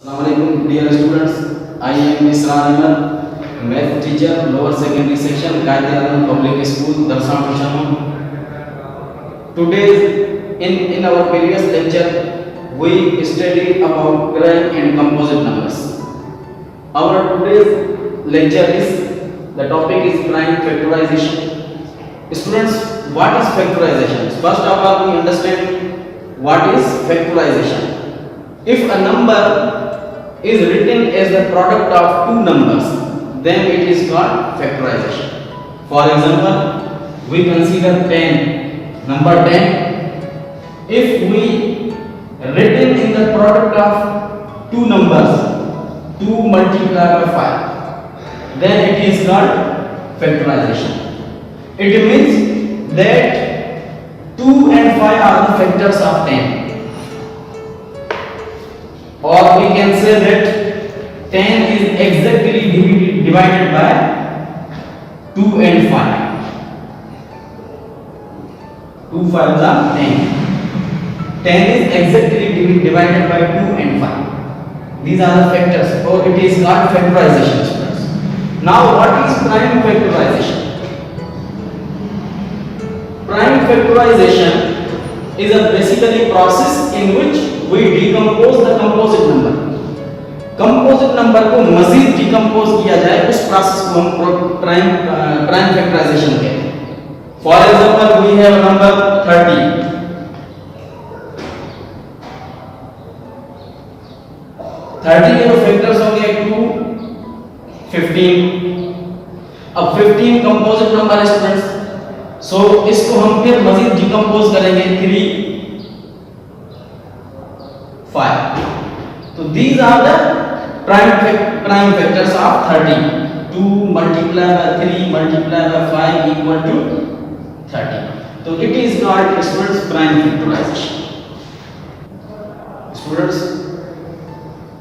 Assalamualaikum dear students. I am Isra Ahmed, math teacher, lower secondary section, Qaid Alam Public School, Darshan Mishan. Today, in our previous lecture, we studied about prime and composite numbers. Our today's lecture is the topic is prime factorization. Students, what is factorization? First of all, we understand what is factorization. If a number is written as the product of two numbers, then it is called factorization. For example, we consider 10, number 10. If we written in the product of two numbers, 2 multiplied by 5, then it is called factorization. It means that 2 and 5 are the factors of 10. Or we can say that 10 is exactly divided by 2 and 5. 2 5s are 10. 10 is exactly divided by 2 and 5. These are the factors, or it is called factorization, students. Now, what is prime factorization? Prime factorization is a basically process in which we decompose the composite number. Composite number को मजीद decompose किया जाए, उस process को हम prime factorisation कहते हैं. For example, we have number 30. 30 के जो फैक्टर्स होंगे 2, 15. अब 15 कंपोजिट नंबर है स्टूडेंट्स, सो इसको हम फिर मजीद डिकम्पोज करेंगे 3, 5. So these are the prime factors of 30. 2 multiplied by 3 multiplied by 5 equal to 30. So it is called, students, prime factorization. Students,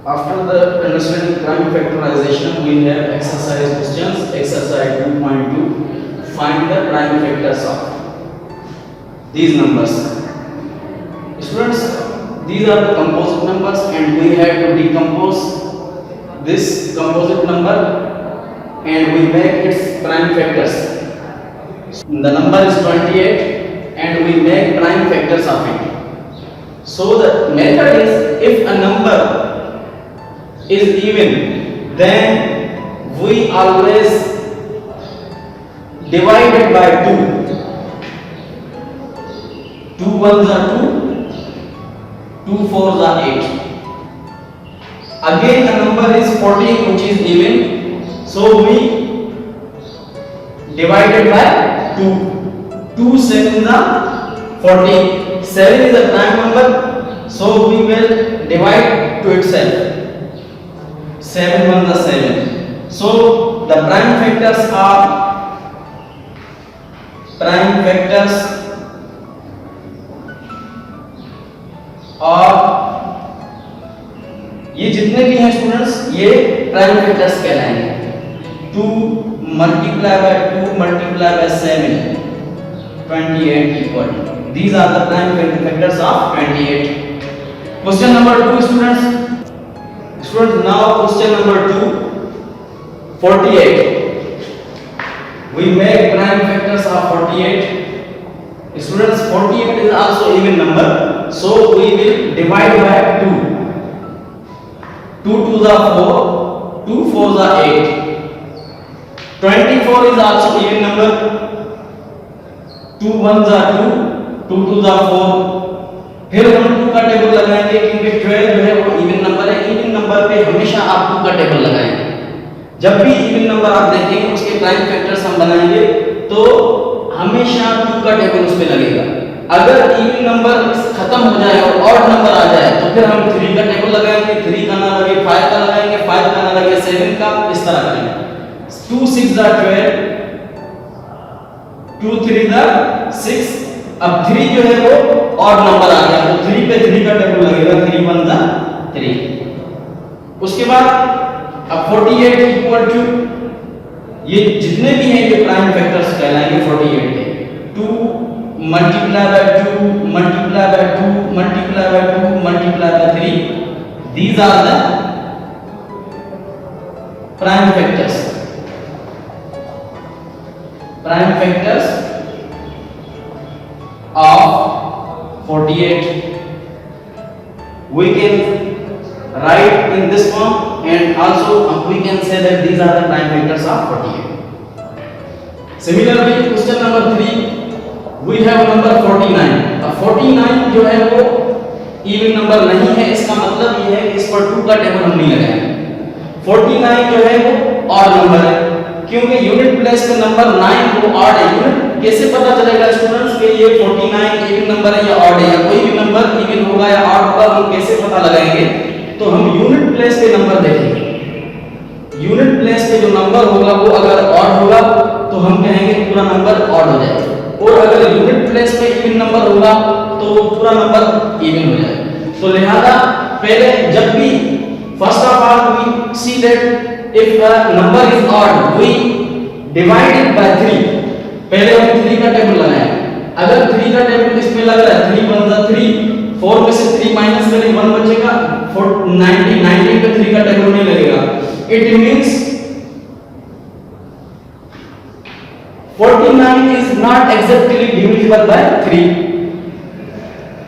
after the understanding prime factorization, we have exercise questions. Exercise 2.2. Find the prime factors of these numbers. Students, these are the composite numbers and we have to decompose this composite number and we make its prime factors. The number is 28 and we make prime factors of it. So the method is, if a number is even, then we always divide it by 2. 2 1s are 2, 2 4s are 8. Again a number is 14 which is even, so we divide it by 2. 2 7s are 14. 7 is a prime number, so we will divide to itself. 7 1s are 7. So the prime factors और ये जितने भी हैं students, ये prime factors कहलाएंगे. 2 multiplied by 2 multiplied by 7, 28 equal. These are the prime factors of 28. Question number 2, students. Students, now question number 2, 48. We make prime factors of 48. Students, 48 is also even number, so we will divide by 2. 2 2s are 4, 2 4s are 8. 24 is also even number. 2 1s are 2, 2 2s are 4. फिर हम 2 का table लगाएंगे क्योंकि 12 जो है वो even number है. Even number पे हमेशा आप 2 का टेबल लगाएंगे. जब भी इवन नंबर आप देखेंगे उसके प्राइम फैक्टर्स हम बनाएंगे तो हमेशा 2 का टेबल उस पे लगेगा. अगर इवन नंबर खत्म हो जाए और ऑड नंबर आ जाए तो फिर हम 3 का टेबल लगाएंगे. 3 का ना लगे 5 का लगाएंगे, 5 का ना लगे 7 का, इस तरह करेंगे. 2 6 are 12, 2 3 are 6. अब 3 जो है वो ऑड नंबर आ गया तो 3 पे 3 का टेबल लगेगा. 3 1s are 3. उसके बाद अब 48 इक्वल टू, ये जितने भी हैं ये प्राइम फैक्टर्स कहलाएंगे 48 के. 2 multiply by 2 multiply by 2 multiply by 2 multiply by 3. These are the prime factors. Prime factors of 48 we can write in this form, and also we can say that these are the prime factors of 48. Similarly, question number 3 we have number 49. अब 49 जो है वो even number नहीं है, इसका मतलब ये है कि इस पर 2 का टेबल हम नहीं लगाएंगे। 49 जो है वो ऑड नंबर है, क्योंकि यूनिट प्लेस पे नंबर 9 वो ऑड है। यूनिट कैसे पता चलेगा स्टूडेंट्स कि ये 49 इवन नंबर है या ऑड है, या कोई भी नंबर इवन होगा या ऑड होगा हम कैसे पता लगाएंगे? तो हम यूनिट प्लेस पे नंबर देखेंगे। यूनिट प्लेस पे जो नंबर होगा वो अगर ऑड होगा तो हम कहेंगे पूरा नंबर ऑड हो जाएगा, और अगर यूनिट प्लेस पे इवन नंबर होगा तो पूरा नंबर इवन हो जाएगा। तो लिहाजा पहले जब भी first of all we see that if a number is odd we divide it by 3। पहले हम 3 का टेबल लगाएं। अगर 3 का टेबल इसमें लग रहा है 3 1 जा 3, 4 में से 3 माइनस करें 1 बचेगा, 19 पे 3 का टेबल नहीं लगेगा। It means 49 is not exactly divisible by 3।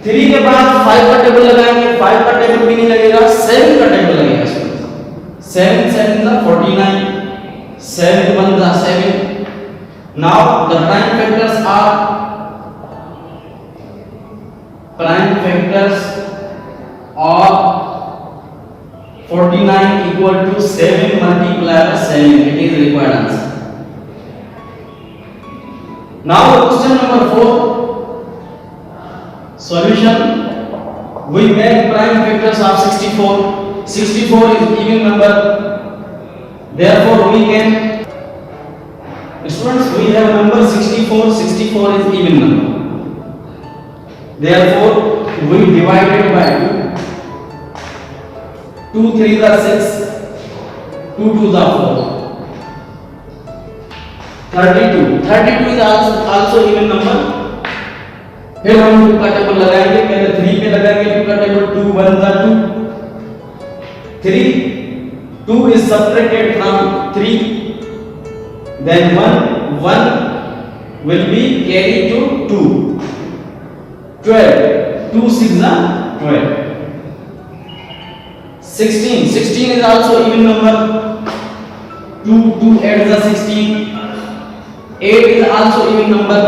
3 के बाद 5 का टेबल लगाएंगे, 5 का टेबल भी नहीं लगेगा, 7 का टेबल लगेगा। 7 7 is 49, 7 1 is 7। Now the prime factors are of 49 equal to 7 multiplied by 7. It is required answer. Now question number 4 solution. We make prime factors of 64. 64 is even number, therefore we can, students, we have number 64. 64 is even number, therefore we divide it by 2. 2 3 are 6, 2 2 are 4, 32 is also even number। फिर हम 2 का table लगाएंगे, पहले 3 पे लगाएंगे 2 का table, 2 1 जा 2, 2 is subtracted from 3, then 1 will be carried to 2, 12, 2 6 are 12, 16 is also even number, 2 8 are 16, 8 is also even number।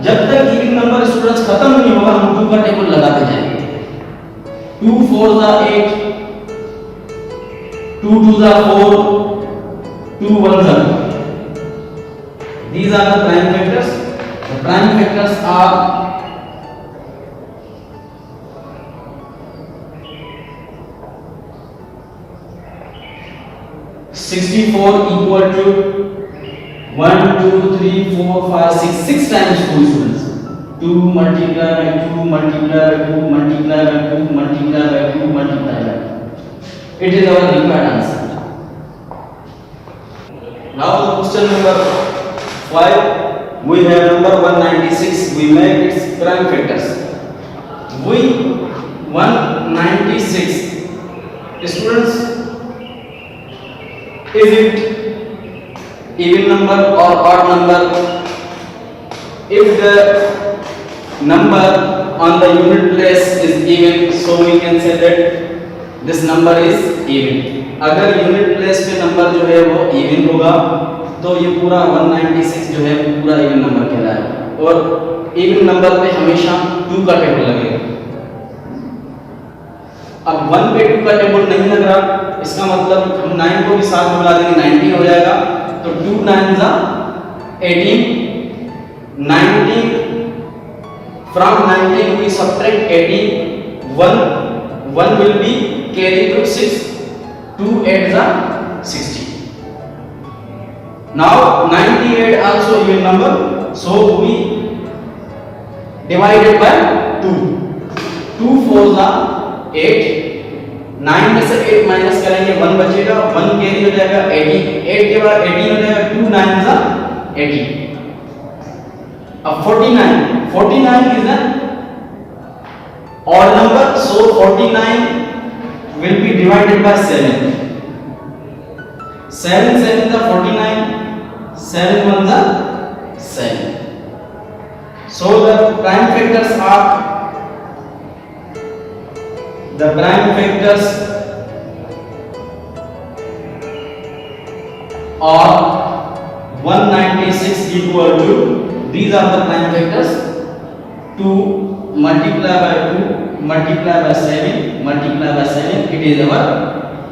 जब तक इवन नंबर स्टूडेंट्स खत्म नहीं होगा हम 2 का टेबल लगाते जाएंगे। 2 4 are 8, 2 2 are 4, 2 1 are 2। These are the prime factors. The prime factors are 64 equal to 1 2 3 4 5 6 6 times 2 students। 2 multiply by 2 multiply by 2 multiply by 2 multiply by 2 multiply by 2। It is our required answer। Now the question number 5 we have number 196, we make its prime factors। We 196 students, is it even number or odd number? If the number on the unit place is even, so we can say that this number is even। अगर unit place पे number जो है वो even होगा तो ये पूरा 196 जो है पूरा even नंबर कहलाएगा, और even नंबर पे हमेशा 2 का टेबल लगेगा। अब 1 पे 2 का टेबल नहीं लग रहा, इसका मतलब हम 9 को भी साथ में मिला देंगे 19 हो जाएगा। तो 2 9 जा 18, 19 from 19 we subtract 18, 1 will be carried to 6, 2 8 जा 60। Now 98 also even number, so we divide it by 2, 2 4 जा 8, 9 में से 8 माइनस करेंगे 1 बचेगा, 1 कैरी हो जाएगा 18, 8 के बाद 18 हो जाएगा, 2 9 जा 18। अब 49 is an odd number, so 49 will be divided by 7। 7 7 is 49, 7 1 is 7. So the prime factors are are 196 equal to, these are the prime factors, 2 multiply by 2 multiply by 7 multiply by 7, it is our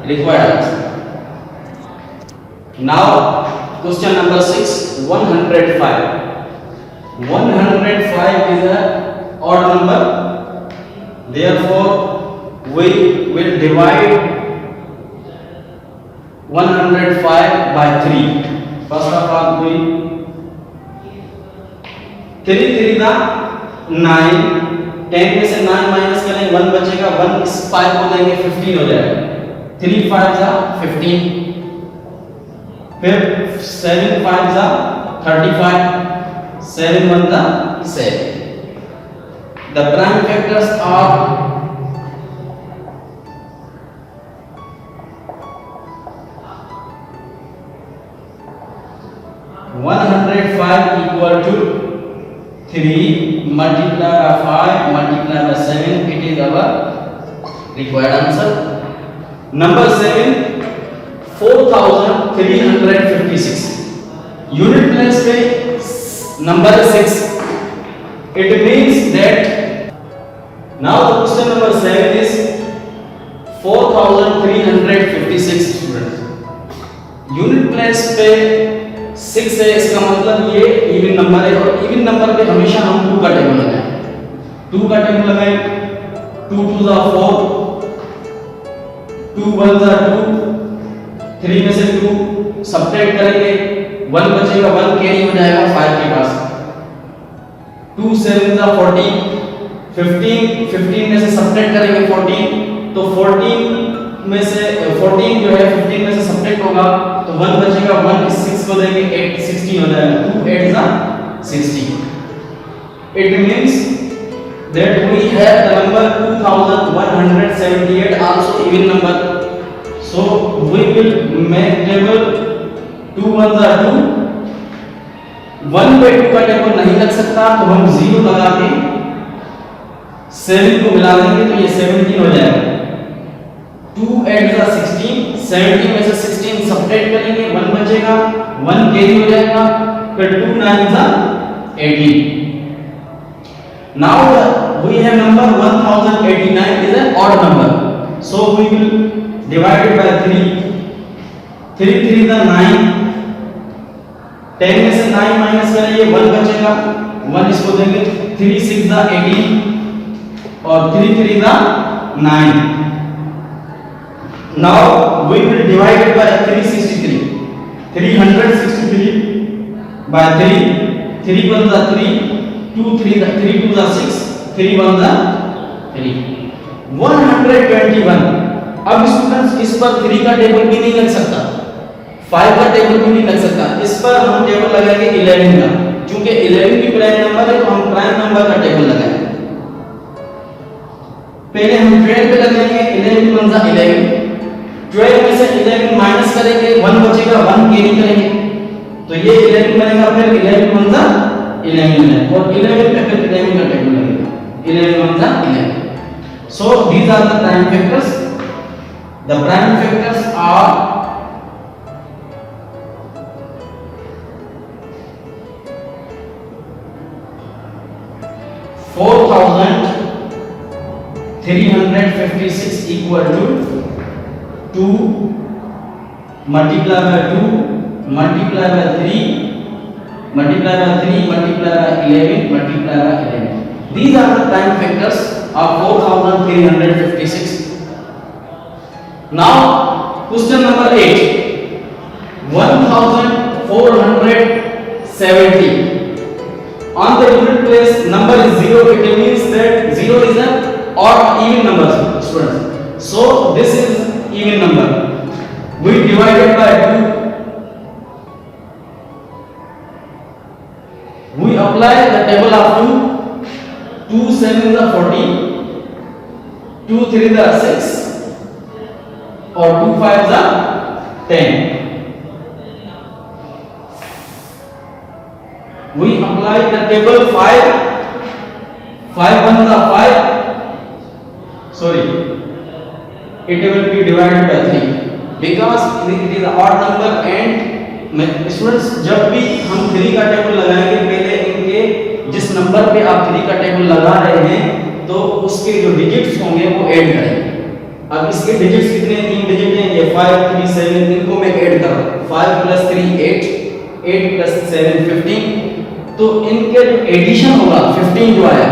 required answer. Now question number 6, 105. 105 is a odd number, therefore we will divide 105 by 3. First of all we 3 3 का 9, 10 में से 9 minus करें 1 बचेगा, 1 इस 5 को देंगे 15 हो जाएगा, 3 5 जा 15, फिर 7 5 जा 35, 7 1 जा 7. The prime factors are 105 equal to 3 multiply by 5 multiply by 7, it is our required answer. Number 7, 4356. Unit place पे number 6. It means that now the question number 7 is 4356 students. Unit place पे 6 है, इसका मतलब ये इवन नंबर है, और even number पे हमेशा हम 2 का टेबल लगाएं. 2 का टेबल लगाएं, 2 2 जा 4, 2 1 जा 2, 3 में से 2 सब्ट्रैक्ट करेंगे, 1 बचेगा, 1 कैरी हो जाएगा 5 के पास. 2 7 जा 14, 15 में से सब्ट्रैक्ट करेंगे 14, तो 14 में से 14 जो है 15 में से सब्ट्रैक्ट होगा तो 1 बचेगा, 1 इस 6 को देंगे 8 16 हो जाएगा, 2 8 जा 16. It means that we have the number 2178 also even number. So we will make table 2 1 जा 2, 1 by 2 का टेबल नहीं लग सकता तो हम 0 लगा के 7 को मिला देंगे तो ये 17 हो जाएगा. 2 8 जा 16, 17 में से 16 सब्ट्रैक्ट करेंगे, 1 बचेगा, 1 कैरी हो जाएगा, फिर 2 9 जा 18. Now we have number 1089 is an odd number, so we will divide it by 3. 3 3 जा 9, 10 में से 9 माइनस करेंगे, 1 बचेगा, 1 इसको देंगे, 3 6 जा 18 और 3 3 जा 9. Now we will divide it by 363. 363 by 3. 3 1 जा 3, 2 3 जा 3 2 जा 6, 3 1 जा 3. 121. अब स्टूडेंट्स इस पर 3 का टेबल भी नहीं लग सकता, 5 का टेबल भी नहीं लग सकता, इस पर हम टेबल लगाएंगे 11 का, क्योंकि 11 भी प्राइम नंबर है तो हम प्राइम नंबर का टेबल लगाएंगे. पहले हम 12 पे लगाएंगे, 11 1 जा 11, 12 में से 11 माइनस करेंगे, 1 बचेगा, 1 कैरी करेंगे तो ये 11 बनेगा, फिर 11 1 जा 11 और 11 पे फिर 11 का टेबल लगेगा, 11 1 जा 11. So these are the prime factors. The prime factors are 4356 equal to 2 multiply by 2 multiply by 3 multiply by 3 multiply by 11 multiply by 11. These are the prime factors of 4356. Now question number 8, 1470. On the unit place number is 0, it means that 0 is an odd even number, students. So this is even number. We divided by 2. We apply the table of 2. 2 7 is 14, 2 3 is 6 और 2 5 is 10. divide the table 5 1 the 5, sorry, it will be divided by 3 because it is an odd number. And students जब भी हम 3 का table लगाएंगे पहले इनके जिस number पे आप 3 का टेबल लगा रहे हैं तो उसके जो डिजिट्स होंगे वो ऐड करेंगे। अब इसके डिजिट्स कितने, 3 डिजिट हैं, ये 5 3 7, इनको मैं ऐड कर रहा हूं। 5 + 3 8, 8 + 7 15, तो इनके जो एडिशन होगा 15 जो आया,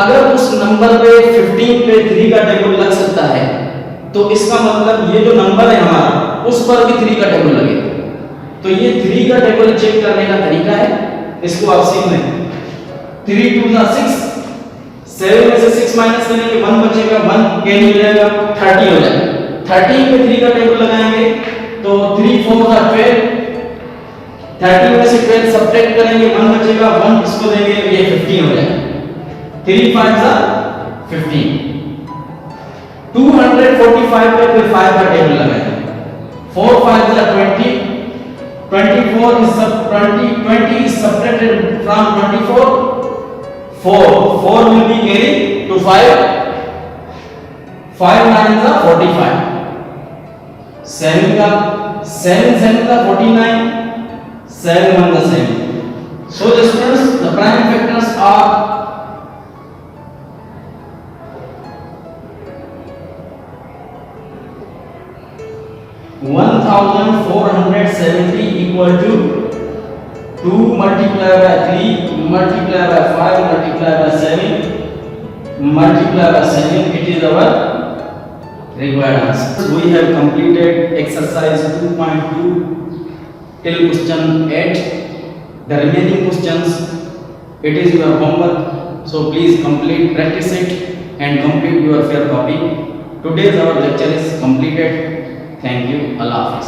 अगर उस नंबर पे 15 पे 3 का टेबल लग सकता है तो इसका मतलब ये जो नंबर है हमारा उस पर भी 3 का टेबल लगेगा। तो ये 3 का टेबल चेक करने का तरीका है, इसको आप सीख लें। 3 2 6, 7 में से 6 माइनस करेंगे 1 बचेगा, 1 कैरी हो जाएगा, 30 हो जाएगा। 30 पे 3 का टेबल लगाएंगे तो 3 4 12, 30 में से 12 सब्ट्रैक्ट करेंगे 1 बचेगा, 1 इसको देंगे, ये 15 हो जाएगा। 3 5 15, 245 पे फिर 5 का टेबल लगाएंगे, 4 5 20, 24 is 20 is subtracted from 24, 4 will be carried to 5, 5 9 is 45, 7 49, 7 1 the 7. So the students, the prime factors are 1470 equal to 2 multiplied by 3 multiplied by 5 multiplied by 7 multiplied by 7. It is our required answer. We have completed exercise 2.2 till question 8. The remaining questions, it is your homework. So please complete, practice it and complete your fair copy. Today's our lecture is completed. Thank you. Allah Hafiz.